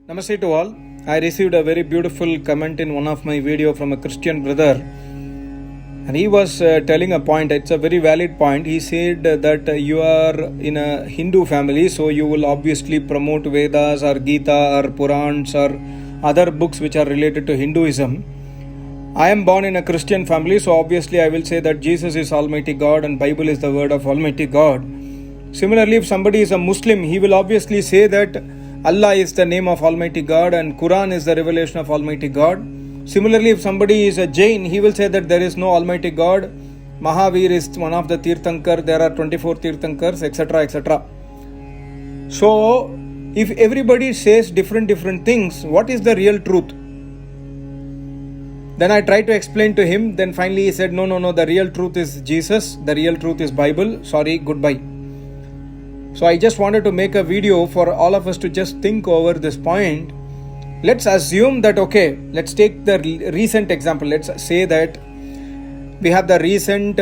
Namaste to all. I received a very beautiful comment in one of my video from a Christian brother, and he was telling a point. It's a very valid point. He said that you are in a Hindu family, so you will obviously promote Vedas or Gita or Purans or other books which are related to Hinduism. I am born in a Christian family, so obviously I will say that Jesus is Almighty God and Bible is the word of Almighty God. Similarly, if somebody is a Muslim, he will obviously say that Allah is the name of Almighty God and Quran is the revelation of Almighty God. Similarly, if somebody is a Jain, he will say that there is no Almighty God. Mahavir is one of the Tirthankar, there are 24 Tirthankars, etc. etc. So, if everybody says different things, what is the real truth? Then I tried to explain to him, then finally he said, no, the real truth is Jesus, the real truth is Bible, sorry, goodbye. So I just wanted to make a video for all of us to just think over this point. Let's assume that, okay, let's take the recent example. Let's say that we have the recent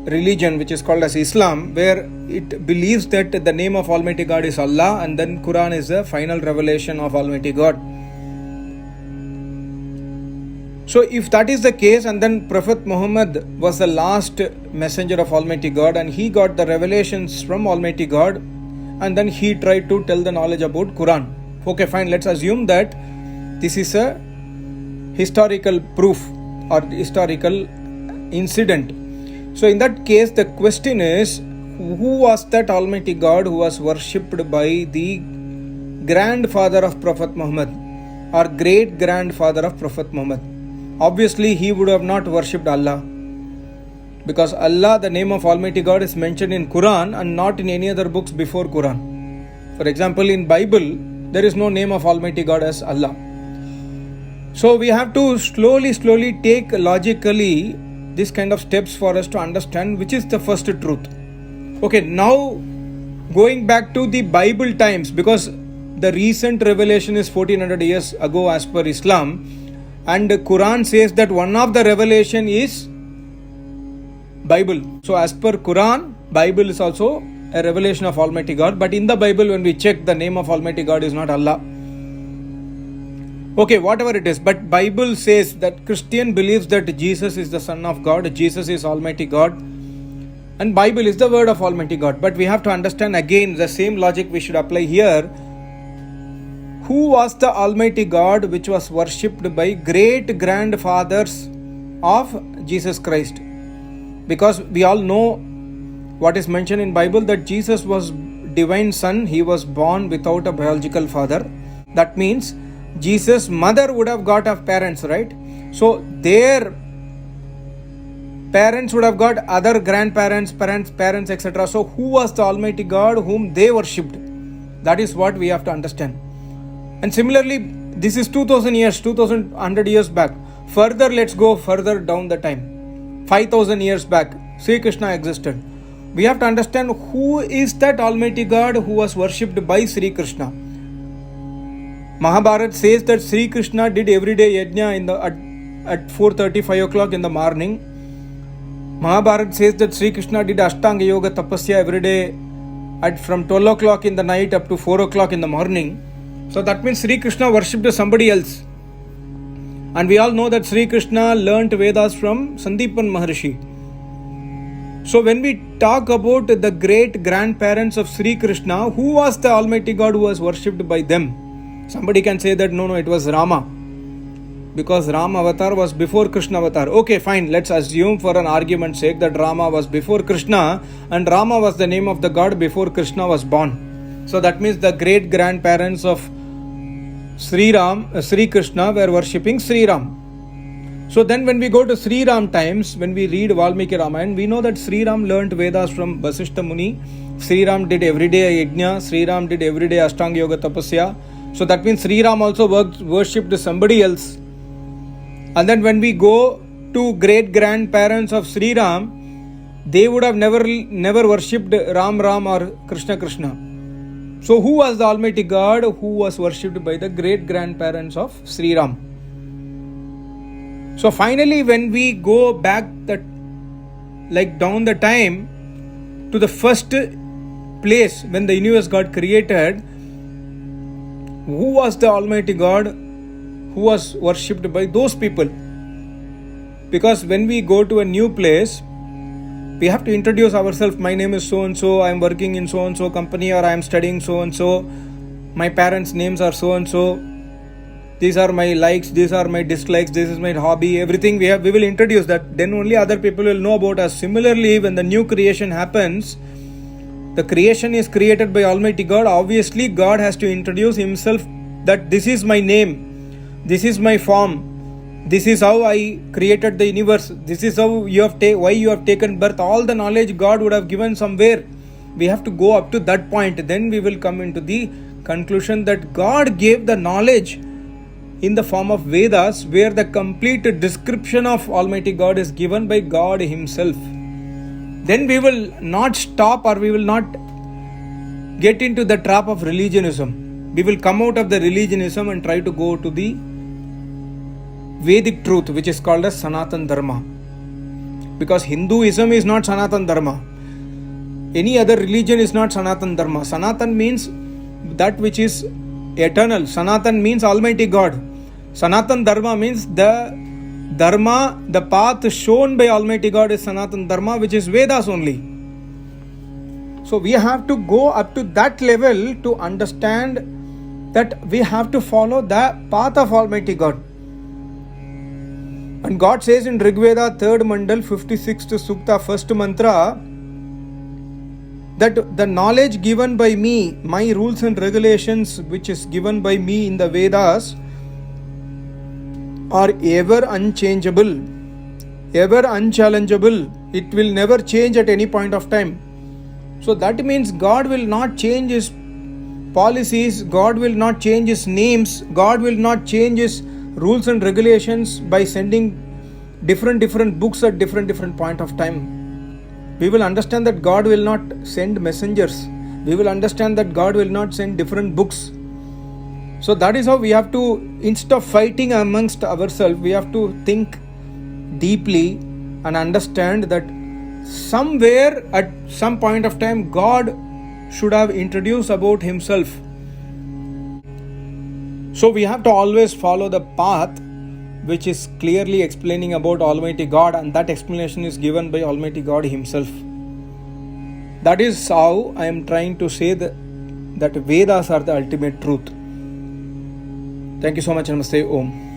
religion which is called as Islam, where it believes that the name of Almighty God is Allah and then Quran is the final revelation of Almighty God. So if that is the case, and then Prophet Muhammad was the last messenger of Almighty God and he got the revelations from Almighty God and then he tried to tell the knowledge about Quran. Okay, fine, let's assume that this is a historical proof or historical incident. So in that case, the question is, who was that Almighty God who was worshipped by the grandfather of Prophet Muhammad or great grandfather of Prophet Muhammad? Obviously, he would have not worshipped Allah, because Allah, the name of Almighty God, is mentioned in Quran and not in any other books before Quran. For example, in Bible, there is no name of Almighty God as Allah. So we have to slowly take logically this kind of steps for us to understand which is the first truth. Okay, now going back to the Bible times, because the recent revelation is 1400 years ago as per Islam, and the Quran says that one of the revelation is Bible. So as per Quran, Bible is also a revelation of Almighty God. But in the Bible, when we check, the name of Almighty God is not Allah. Okay, whatever it is. But Bible says that Christian believes that Jesus is the Son of God, Jesus is Almighty God, and Bible is the word of Almighty God. But we have to understand again the same logic we should apply here. Who was the Almighty God which was worshipped by great grandfathers of Jesus Christ? Because we all know what is mentioned in Bible, that Jesus was divine son. He was born without a biological father. That means Jesus' mother would have got of parents, right? So their parents would have got other grandparents, parents, etc. So who was the Almighty God whom they worshipped? That is what we have to understand. And similarly, this is 2100 years back. Further, let's go further down the time. 5000 years back, Sri Krishna existed. We have to understand who is that Almighty God who was worshipped by Sri Krishna. Mahabharata says that Sri Krishna did everyday yajna at 4:30, 5 o'clock in the morning. Mahabharata says that Sri Krishna did Ashtanga Yoga Tapasya every day from 12 o'clock in the night up to 4 o'clock in the morning. So that means Sri Krishna worshipped somebody else. And we all know that Sri Krishna learnt Vedas from Sandipan Maharshi. So when we talk about the great grandparents of Sri Krishna, who was the Almighty God who was worshipped by them? Somebody can say that no, it was Rama, because Rama avatar was before Krishna avatar. Okay, fine, let's assume for an argument's sake that Rama was before Krishna and Rama was the name of the God before Krishna was born. So that means the great grandparents of Sri Krishna were worshipping Sri Ram. So then when we go to Sri Ram times, when we read Valmiki Ramayana, we know that Sri Ram learnt Vedas from Vasishta Muni. Sri Ram did everyday yajna. Sri Ram did everyday Ashtanga Yoga Tapasya. So that means Sri Ram also worshipped somebody else. And then when we go to great grandparents of Sri Ram, they would have never worshipped Ram or Krishna. So who was the Almighty God who was worshipped by the great grandparents of Sri Ram? So finally, when we go back down the time to the first place when the universe got created, who was the Almighty God who was worshipped by those people. Because when we go to a new place, we have to introduce ourselves. My name is so and so, I am working in so and so company, or I am studying so and so, my parents' names are so and so, these are my likes, these are my dislikes, this is my hobby, everything we will introduce that. Then only other people will know about us. Similarly, when the new creation happens, the creation is created by Almighty God. Obviously, God has to introduce Himself, that this is my name, this is my form, this is how I created the universe, this is how why you have taken birth. All the knowledge God would have given somewhere. We have to go up to that point. Then we will come into the conclusion that God gave the knowledge in the form of Vedas, where the complete description of Almighty God is given by God Himself. Then we will not stop, or we will not get into the trap of religionism. We will come out of the religionism and try to go to the Vedic truth, which is called as Sanatan Dharma. Because Hinduism is not Sanatan Dharma. Any other religion is not Sanatan Dharma. Sanatan means that which is eternal. Sanatan means Almighty God. Sanatan Dharma means the Dharma, the path shown by Almighty God is Sanatan Dharma, which is Vedas only. So we have to go up to that level to understand that we have to follow the path of Almighty God. And God says in Rig Veda 3rd Mandal 56th Sukta 1st mantra, that the knowledge given by me, my rules and regulations which is given by me in the Vedas, are ever unchangeable, ever unchallengeable. It will never change at any point of time. So that means God will not change His policies, God will not change His names, God will not change His rules and regulations by sending different books at different point of time. We will understand that God will not send messengers. We will understand that God will not send different books. So that is how we have to, instead of fighting amongst ourselves, we have to think deeply and understand that somewhere at some point of time God should have introduced about Himself. So we have to always follow the path which is clearly explaining about Almighty God, and that explanation is given by Almighty God Himself. That is how I am trying to say that Vedas are the ultimate truth. Thank you so much. Namaste. Om.